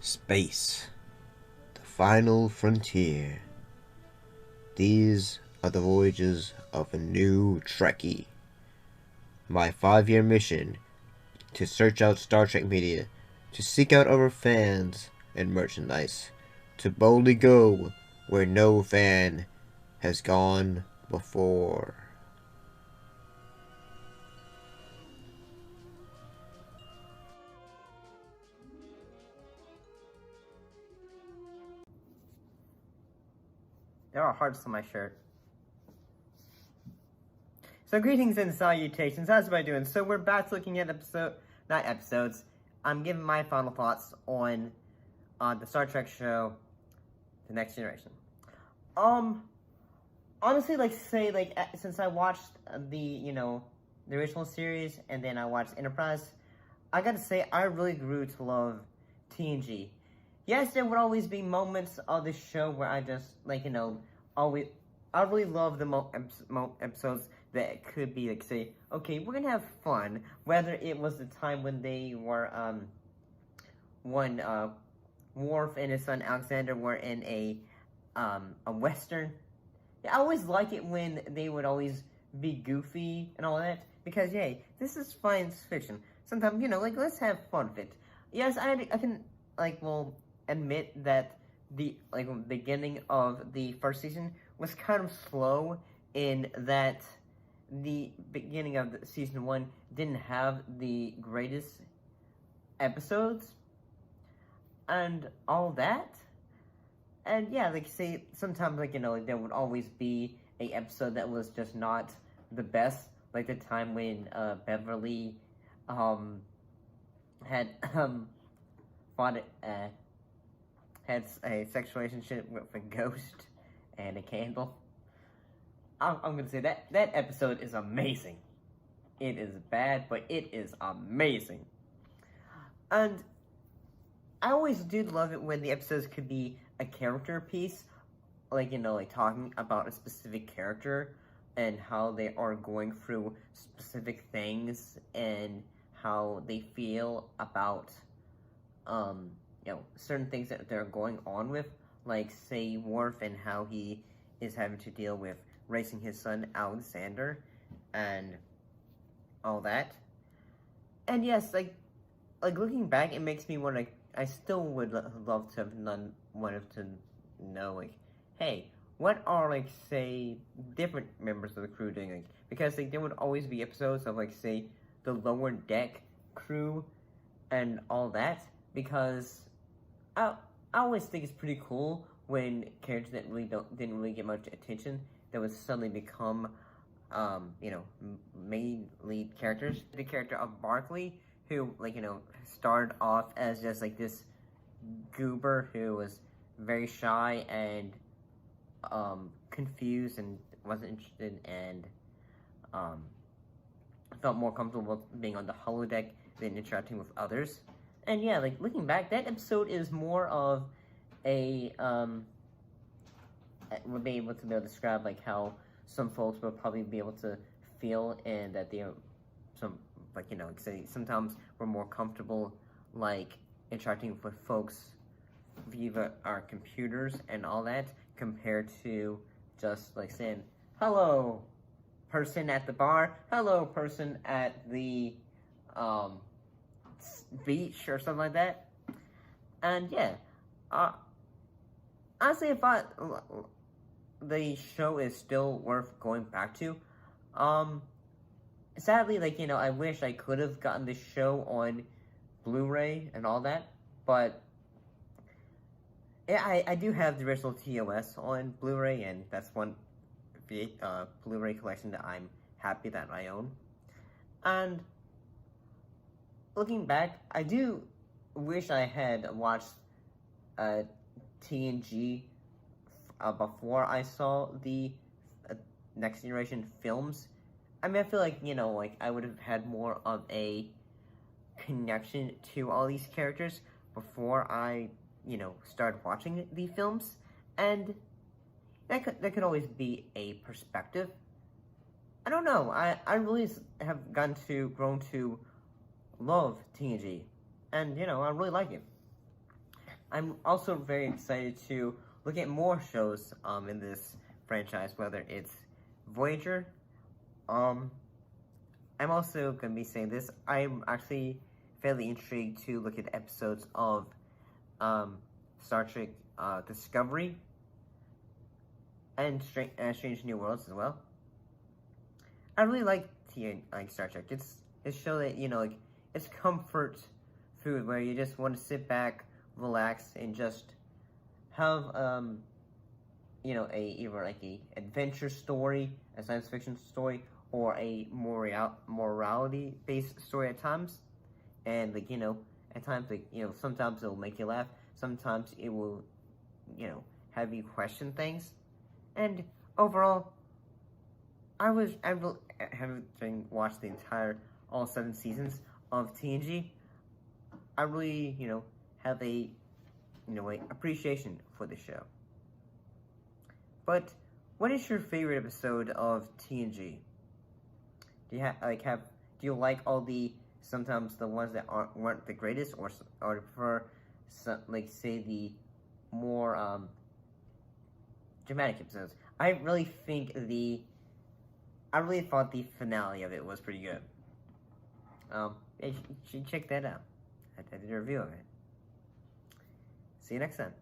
Space, the final frontier. These are the voyages of a new Trekkie. My 5-year mission to search out Star Trek media, to seek out our fans and merchandise, to boldly go where no fan has gone before. There are hearts on my shirt. So greetings and salutations, how's everybody doing? So we're back looking at not episodes, I'm giving my final thoughts on the Star Trek show, The Next Generation. Honestly, since I watched the original series, and then I watched Enterprise, I gotta say, I really grew to love TNG. Yes, there would always be moments of the show where I just, I really love the episodes that could be, say, okay, we're gonna have fun. Whether it was the time when they were, when, Worf and his son Alexander were in a Western. I always like it when they would always be goofy and all that, because, yay, this is science fiction. Sometimes, let's have fun with it. Yes, I can, admit that the beginning of the first season was kind of slow, in that the beginning of the season 1 didn't have the greatest episodes and all that. And yeah, sometimes there would always be a episode that was just not the best, like the time when Beverly had fought had a sexual relationship with a ghost and a candle. I'm gonna say that episode is amazing. It is bad, but it is amazing. And I always did love it when the episodes could be a character piece, talking about a specific character and how they are going through specific things and how they feel about certain things that they're going on with, like, say, Worf, and how he is having to deal with raising his son Alexander and all that. And yes, looking back, it makes me want to, I still would love to have wanted to know, hey, what are, say, different members of the crew doing? Because, there would always be episodes of, say, the lower deck crew and all that, because I always think it's pretty cool when characters that didn't really get much attention that would suddenly become, main lead characters. The character of Barkley, who, started off as just, this goober who was very shy and, confused and wasn't interested, and, felt more comfortable being on the holodeck than interacting with others. And yeah, looking back, that episode is more of a, we'll be able to describe, how some folks will probably be able to feel, and that they are sometimes we're more comfortable, interacting with folks via our computers and all that, compared to just, saying, hello, person at the bar, hello, person at the, beach, or something like that. And yeah, honestly, the show is still worth going back to. Sadly, I wish I could have gotten this show on Blu-ray and all that, but yeah, I do have the original TOS on Blu-ray, and that's one Blu-ray collection that I'm happy that I own. And looking back, I do wish I had watched TNG before I saw the Next Generation films. I mean, I feel I would have had more of a connection to all these characters before I, started watching the films. And that could always be a perspective. I don't know. I really have grown to love TNG, and I really like it. I'm also very excited to look at more shows in this franchise, whether it's Voyager. I'm also gonna be saying this. I'm actually fairly intrigued to look at episodes of Star Trek Discovery and Strange New Worlds as well. I really like Star Trek. It's a show that like it's comfort food where you just want to sit back, relax, and just have either like a adventure story, a science fiction story, or a morality based story at times. And at times sometimes it'll make you laugh, sometimes it will have you question things. And overall, having watched the entire all 7 seasons of TNG, I really have a appreciation for the show. But what is your favorite episode of TNG? Do you like all sometimes the ones that weren't the greatest, or prefer say the more dramatic episodes? I really thought the finale of it was pretty good. You should check that out. I did a review of it. See you next time.